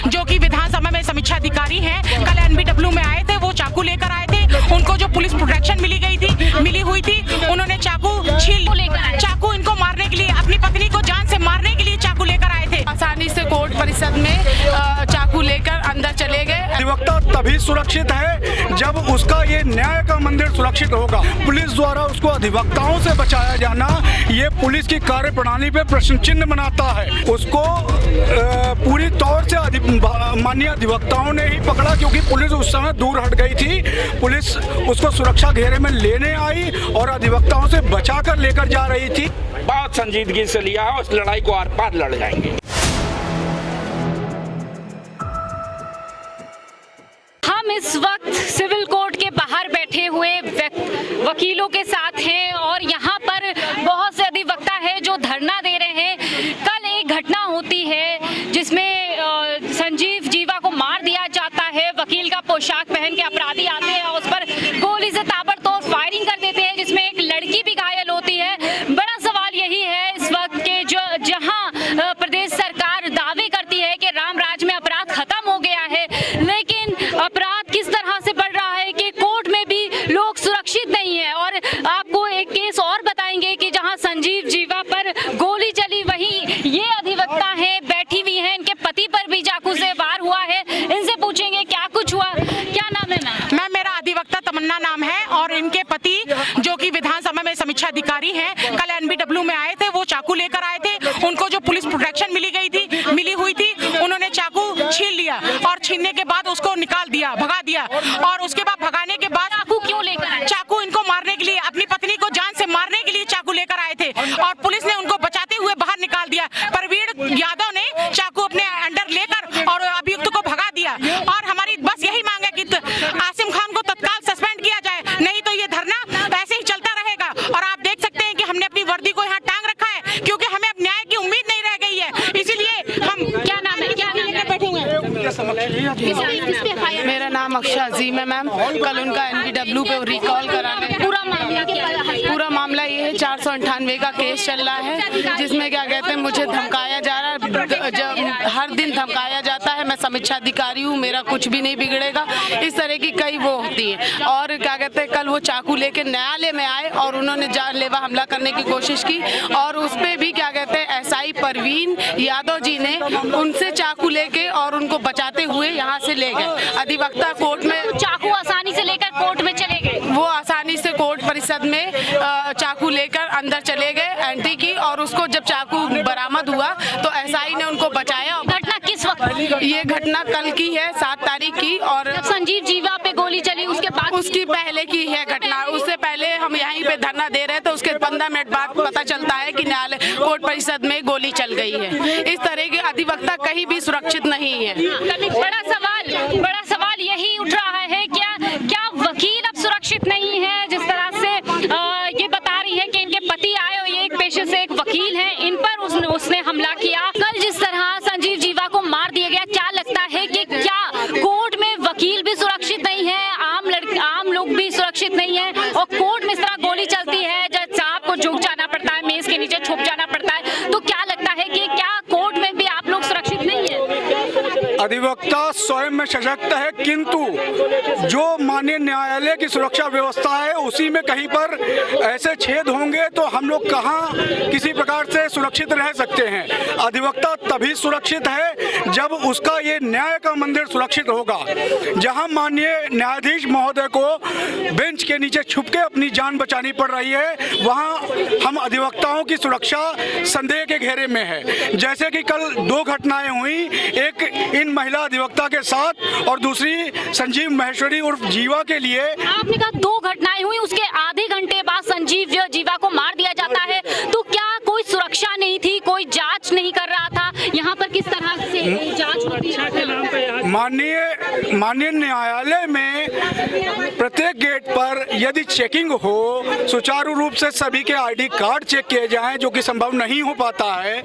जो कि विधानसभा में समीक्षा अधिकारी हैं, कल एनबीडब्ल्यू में आए थे। वो चाकू लेकर आए थे। उनको जो पुलिस प्रोटेक्शन मिली हुई थी, उन्होंने चाकू चाकू इनको मारने के लिए, अपनी पत्नी को जान से मारने के लिए चाकू लेकर आए थे। आसानी से कोर्ट परिसर में चाकू लेकर अंदर चले गए। अधिवक्ता तभी सुरक्षित है जब उसका ये न्याय का मंदिर सुरक्षित होगा। पुलिस द्वारा उसको अधिवक्ताओं से बचाया जाना, ये पुलिस की कार्यप्रणाली पे प्रश्न चिन्ह बनाता है। उसको पूरी तौर से माननीय अधिवक्ताओं ने ही पकड़ा, क्योंकि पुलिस उस समय दूर हट गई थी। पुलिस उसको सुरक्षा घेरे में लेने आई और अधिवक्ताओं से बचा कर लेकर जा रही थी। बहुत संजीदगी से लिया है, उस लड़ाई को आर पार लड़ जाएंगे। हम इस वक्त सिविल कोर्ट के बाहर बैठे हुए वकीलों के साथ हैं और यहाँ पर बहुत से अधिवक्ता है जो धरना दे रहे हैं। कल एक घटना होती है जिसमें संजीव जीवा को मार दिया जाता है। वकील का पोशाक पहन के अपराधी आते हैं और उस पर गोली से ताबड़तोड़ फायरिंग कर देते हैं, जिसमें एक लड़की भी घायल होती है। बड़ा सवाल यही है इस वक्त के जहां प्रदेश सरकार दावे करती है कि राम राज में अपराध खत्म हो गया है, लेकिन अपराध किस तरह से बढ़ रहा है कि कोर्ट में भी लोग सुरक्षित नहीं है। और आपको एक केस और बताएंगे कि जहां संजीव जीवा पर गोली चली, वहीं ये अधिवक्ता हैं बैठी हुई हैं, इनके पति पर भी चाकू से वार हुआ है। इनसे पूछेंगे क्या कुछ हुआ। क्या नाम है मैम? मेरा अधिवक्ता तमन्ना नाम है और इनके पति जो कि विधानसभा में समीक्षा अधिकारी हैं, कल एनबीडब्ल्यू में आए थे। वो चाकू लेकर आए थे। उनको जो पुलिस प्रोटेक्शन मिली हुई थी, उन्होंने चाकू छीन लिया और छीनने के बाद उसको निकाल दिया, भगा दिया। और उसके बाद भगाने के बाद चाकू क्यों लेकर आए? चाकू इनको मारने के लिए, अपनी पत्नी को जान से मारने के लिए चाकू लेकर आए थे और पुलिस ने उनको बचाते हुए बाहर निकाल दिया। प्रवीण यादव ने चाकू अपने अंडर लेकर और अभियुक्त को भगा दिया। और हमारी बस यही मांग है कि आसिम खान को तत्काल सस्पेंड किया जाए, नहीं तो ये धरना ऐसे ही चलता रहेगा। और आप देख सकते हैं कि हमने अपनी वर्दी को यहाँ टांग रखा है, क्योंकि हमें अब न्याय की उम्मीद नहीं रह गई है। इसीलिए हम क्या नाम है? बैठे हुए हैं। मेरा नाम अक्षय अजीम है मैम। कल उनका एनबीडब्ल्यू पे रिकॉल कराने, पूरा मामला क्या है? पूरा मामला ये है 498 का केस चल रहा है, जिसमें क्या कहते हैं मुझे धमकाया जा रहा है। जब हर दिन धमकाया जाता है, मैं समीक्षा अधिकारी हूँ, मेरा कुछ भी नहीं बिगड़ेगा, इस तरह की कई वो होती है। और क्या कहते हैं कल वो चाकू लेके न्यायालय में आए और उन्होंने जानलेवा हमला करने की कोशिश की और उस पर भी क्या कहते हैं एसआई प्रवीण यादव जी ने उनसे चाकू लेके और उनको बचाते हुए यहाँ से ले गए। अधिवक्ता कोर्ट में चाकू आसानी से लेकर कोर्ट में चले गए। वो आसानी से कोर्ट परिसर में चाकू लेकर अंदर चले गए, एंट्री की, और उसको जब चाकू बरामद हुआ तो एसआई ने उनको बचाया। घटना किस वक्त? ये घटना कल की है, 7 तारीख की। और जब संजीव जीवा पे गोली चली उसके बाद? उसकी पहले की है घटना। उससे पहले हम यहीं पे धरना दे रहे थे, उसके 15 मिनट बाद पता चलता है कि न्यायालय कोर्ट परिषद में गोली चल गई है। इस तरह के अधिवक्ता कहीं भी सुरक्षित नहीं है। बड़ा सवाल यही उठ रहा है, क्या वकील अब सुरक्षित नहीं है? जिस तरह से ये बता रही है कि इनके पति आए और ये एक पेशे से एक वकील हैं, इन पर उसने हमला किया। कल जिस तरह संजीव जीवा को मार दिया गया, क्या लगता है कि क्या कोर्ट में वकील भी सुरक्षित नहीं है, आम लोग भी सुरक्षित नहीं है, और कोर्ट में इस तरह गोली चलती है, जज साहब को झुक जाना पड़ता है, मेज के नीचे छुप जाना पड़ता है, तो क्या लगता है कि क्या कोर्ट में भी आप लोग सुरक्षित नहीं है? अधिवक्ता स्वयं में सशक्त है, किंतु जो माननीय न्यायालय की सुरक्षा व्यवस्था है उसी में कहीं पर ऐसे छेद होंगे तो हम लोग कहाँ किसी प्रकार से सुरक्षित रह सकते हैं। अधिवक्ता तभी सुरक्षित है जब उसका ये न्याय का मंदिर सुरक्षित होगा। जहां माननीय न्यायाधीश महोदय को बेंच के नीचे छुप के अपनी जान बचानी पड़ रही है, वहां हम अधिवक्ताओं की सुरक्षा संदेह के घेरे में है। जैसे कि कल 2 घटनाएं हुई, एक इन महिला अधिवक्ता के साथ और दूसरी संजीव महेश्वरी उर्फ जीवा के लिए। आपने कहा 2 घटनाएं हुई, उसके आधे घंटे बाद संजीव जीवा को मार दिया जाता है, तो क्या कोई सुरक्षा नहीं थी, कोई जांच नहीं कर रहा था? यहाँ पर किस तरह से जांच होती है? माननीय न्यायालय में प्रत्येक गेट पर यदि चेकिंग हो, सुचारू रूप से सभी के आईडी कार्ड चेक किए जाएं, जो कि संभव नहीं हो पाता है,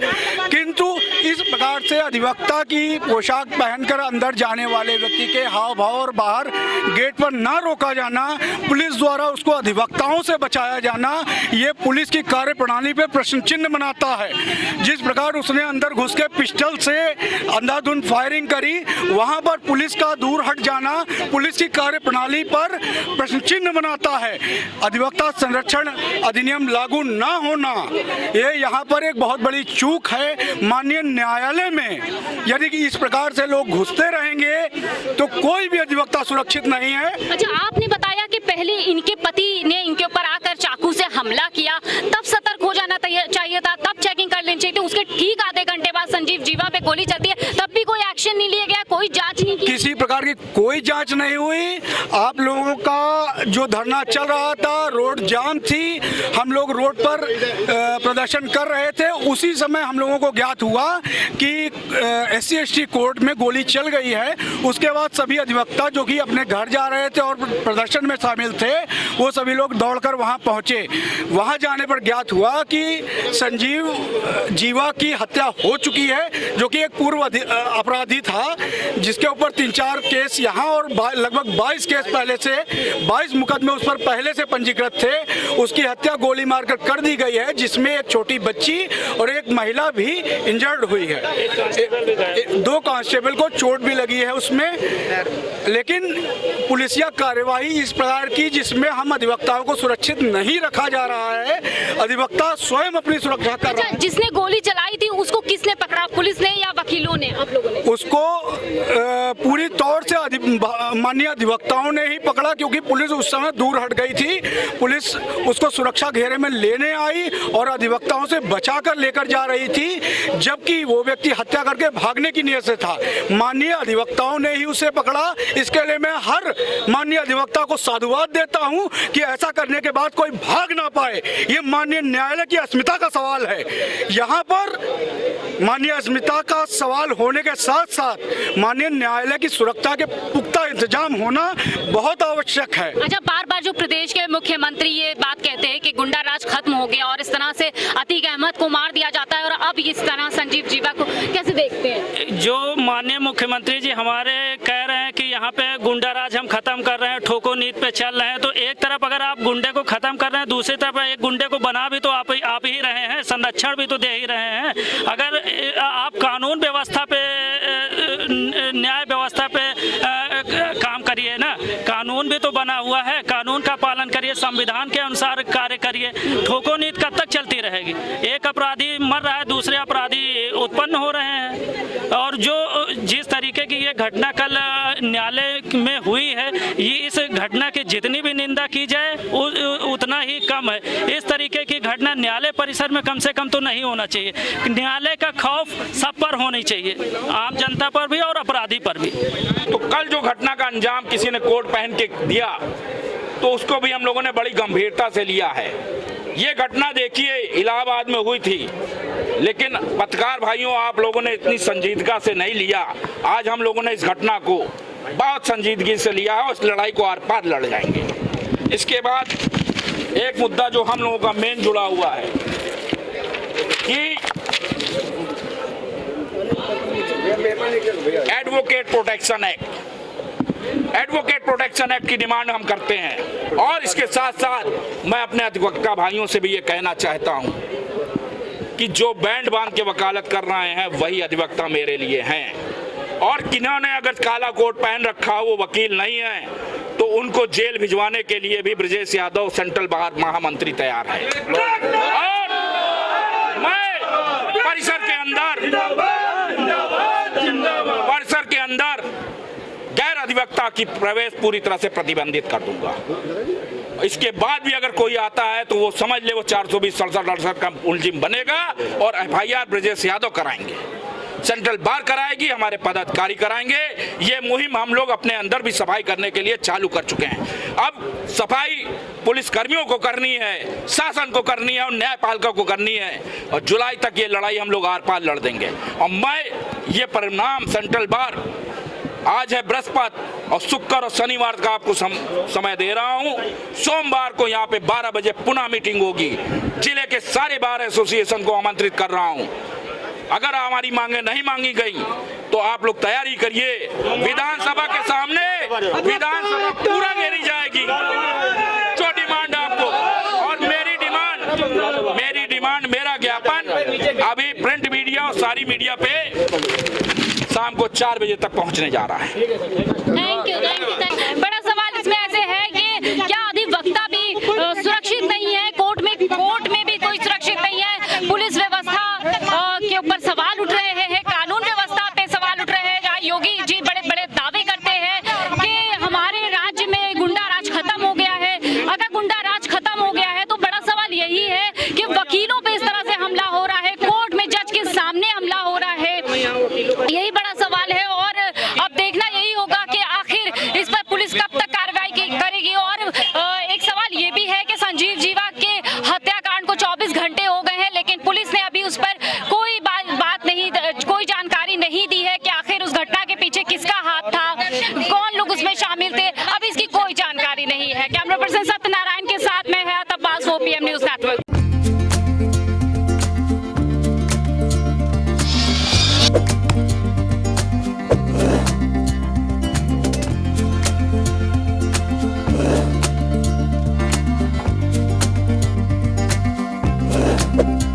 किंतु इस प्रकार से अधिवक्ता की पोशाक पहनकर अंदर जाने वाले व्यक्ति के हाव भाव और बाहर गेट पर ना रोका जाना, पुलिस द्वारा उसको अधिवक्ताओं से बचाया जाना, ये पुलिस की कार्यप्रणाली पे प्रश्न चिन्ह बनाता है। जिस प्रकार उसने अंदर घुस के पिस्टल से अंधाधुंध फायरिंग करी, वहां पर पुलिस का दूर हट जाना पुलिस की कार्यप्रणाली पर प्रश्न चिन्ह बनाता है। अधिवक्ता संरक्षण अधिनियम लागू ना होना, ये यहाँ पर एक बहुत बड़ी चूक है। माननीय न्यायालय में यदि इस प्रकार से लोग घुसते रहेंगे तो कोई भी अधिवक्ता सुरक्षित नहीं है। अच्छा, आपने बताया कि पहले इनके पति ने इनके ऊपर आकर चाकू से हमला किया, तब सतर्क हो जाना चाहिए था, तब चेकिंग कर लेनी चाहिए थी। उसके ठीक आधे घंटे बाद संजीव जीवा पे गोली चलती है, तब भी कोई एक्शन नहीं लिया गया, कोई जांच नहीं की, किसी प्रकार की कोई जांच नहीं हुई। आप लोगों का जो धरना चल रहा था, रोड जाम थी, हम लोग रोड पर प्रदर्शन कर रहे थे, उसी समय हम लोगों को ज्ञात हुआ कि SC/ST कोर्ट में गोली चल गई है। उसके बाद सभी अधिवक्ता जो कि अपने घर जा रहे थे और प्रदर्शन में शामिल थे, वो सभी लोग दौड़कर वहां पहुंचे। वहां जाने पर ज्ञात हुआ कि संजीव जीवा की हत्या हो चुकी है, जो कि एक पूर्व अपराधी था, जिसके ऊपर 3-4 केस यहाँ और लगभग 22 केस पहले से 22 मुकदमे उस पर पहले से पंजीकृत थे। उसकी हत्या गोली मारकर कर दी गई है, जिसमें एक छोटी बच्ची और एक महिला भी इंजर्ड हुई है। 2 कांस्टेबल को चोट भी लगी है उसमें। लेकिन पुलिसिया कार्यवाही इस प्रकार की जिसमें हम अधिवक्ताओं को सुरक्षित नहीं रखा जा रहा है, अधिवक्ता स्वयं अपनी सुरक्षा कर रहा है। जिसने गोली चलाई थी उसको किसने पकड़ा, पुलिस ने या वकीलों ने, आप लोगों ने? उसको पूरी तौर से माननीय अधिवक्ताओं ने ही पकड़ा, क्योंकि पुलिस उस समय दूर हट गई थी। पुलिस उसको सुरक्षा घेरे में लेने आई और अधिवक्ताओं से बचाकर लेकर जा रही थी, जबकि वो व्यक्ति हत्या करके भागने की नीयत से था। माननीय अधिवक्ताओं ने ही उसे पकड़ा। इसके लिए मैं हर माननीय अधिवक्ता को साधुवाद देता हूं कि ऐसा करने के बाद कोई भाग ना पाए। ये माननीय न्यायालय की अस्मिता का सवाल है। यहाँ पर माननीय अस्मिता का सवाल होने के साथ साथ माननीय न्यायालय की सुरक्षा के पुख्ता इंतजाम होना बहुत आवश्यक है। अच्छा, बार बार जो प्रदेश के मुख्यमंत्री ये बात कहते हैं कि गुंडा राज खत्म हो गया और इस तरह से अतीक अहमद को मार दिया जाता है, और अब इस तरह संजीव जीवा को कैसे देखते हैं? जो माननीय मुख्यमंत्री जी हमारे कह रहे हैं कि यहाँ पे गुंडा राज हम खत्म कर रहे हैं, ठोको नीति पे चल रहे हैं, तो एक तरफ अगर आप गुंडे को खत्म कर रहे हैं, दूसरी तरफ एक गुंडे को बना भी तो आप ही रहे हैं, संरक्षण भी तो दे ही रहे हैं। अगर आप कानून व्यवस्था पे, न्याय व्यवस्था पे काम करिए ना, कानून भी तो बना हुआ है, कानून का पालन करिए, संविधान के अनुसार कार्य करिए। ठोको नीति कब तक चलती रहेगी? एक अपराधी मर रहा है, दूसरे अपराधी उत्पन्न हो रहे हैं। और जो जिस तरीके की ये घटना कल न्यायालय में हुई है, ये इस घटना की जितनी भी निंदा की जाए उतना ही कम है। इस तरीके की घटना न्यायालय परिसर में कम से कम तो नहीं होना चाहिए। न्यायालय का खौफ सब पर होनी चाहिए, आम जनता पर भी और अपराधी पर भी। तो कल जो घटना का अंजाम किसी ने कोट पहन के दिया, तो उसको भी हम लोगों ने बड़ी गंभीरता से लिया है। ये घटना देखिए इलाहाबाद में हुई थी, लेकिन पत्रकार भाइयों आप लोगों ने इतनी संजीदगी से नहीं लिया। आज हम लोगों ने इस घटना को बहुत संजीदगी से लिया है और इस लड़ाई को आर पार लड़ जाएंगे। इसके बाद एक मुद्दा जो हम लोगों का मेन जुड़ा हुआ है कि एडवोकेट प्रोटेक्शन एक्ट की डिमांड हम करते हैं। और इसके साथ साथ मैं अपने अधिवक्ता भाइयों से भी ये कहना चाहता हूं कि जो बैंड बांध के वकालत कर रहे हैं वही अधिवक्ता मेरे लिए हैं, और किन्होंने अगर काला कोट पहन रखा हो वो वकील नहीं है, तो उनको जेल भिजवाने के लिए भी ब्रजेश यादव सेंट्रल बार महामंत्री तैयार है। और मैं परिसर के अंदर गैर अधिवक्ता की प्रवेश पूरी तरह से प्रतिबंधित कर दूंगा। इसके बाद भी अगर कोई आता है तो वो समझ ले वो 420-67 का मुलजिम बनेगा और FIR ब्रजेश यादव कराएंगे, सेंट्रल बार कराएगी, हमारे पदाधिकारी कराएंगे। ये मुहिम हम लोग अपने अंदर भी सफाई करने के लिए चालू कर चुके हैं। अब सफाई पुलिस कर्मियों को करनी है, शासन को करनी है और न्यायपालिका को करनी है, और जुलाई तक ये लड़ाई हम लोग आर पार लड़ देंगे। और मैं ये परिणाम सेंट्रल बार आज है बृहस्पति और शुक्र और शनिवार का आपको समय दे रहा हूं। सोमवार को यहाँ पे 12 बजे पुनः मीटिंग होगी। जिले के सारे बार एसोसिएशन को आमंत्रित कर रहा हूं। अगर हमारी मांगे नहीं मांगी गई तो आप लोग तैयारी करिए, विधानसभा के सामने विधानसभा पूरा घेरी जाएगी। जो डिमांड आपको और मेरी डिमांड मेरा ज्ञापन अभी प्रिंट मीडिया और सारी मीडिया पे शाम को 4 बजे तक पहुंचने जा रहा है। Thank you. बड़ा सवाल इसमें ऐसे है कि क्या अधिवक्ता भी सुरक्षित नहीं है, कोर्ट में भी कोई सुरक्षित नहीं है, पुलिस व्यवस्था के ऊपर सवाल उठ रहे हैं, कानून व्यवस्था पे सवाल उठ रहे हैं। योगी जी बड़े बड़े दावे करते हैं कि हमारे राज्य में गुंडा राज खत्म हो गया है। अगर गुंडा राज खत्म हो गया है तो बड़ा सवाल यही है कि वकीलों पे इस तरह से हमला हो रहा है, कोर्ट में जज के सामने हमला हो रहा है, यही बड़ा सवाल है। और अब देखना यही होगा कि आखिर इस पर पुलिस कब तक कार्रवाई करेगी। और एक सवाल ये भी है कि संजीव जीवा के हत्याकांड को 24 घंटे हो गए हैं, लेकिन पुलिस ने अभी उस पर कोई बात नहीं, कोई जानकारी नहीं दी है कि आखिर उस घटना के पीछे किसका हाथ था, कौन लोग उसमें शामिल थे, अब इसकी कोई जानकारी नहीं है। कैमरा पर्सन सत्यनारायण के साथ मैं है Abbas, OPM news network. you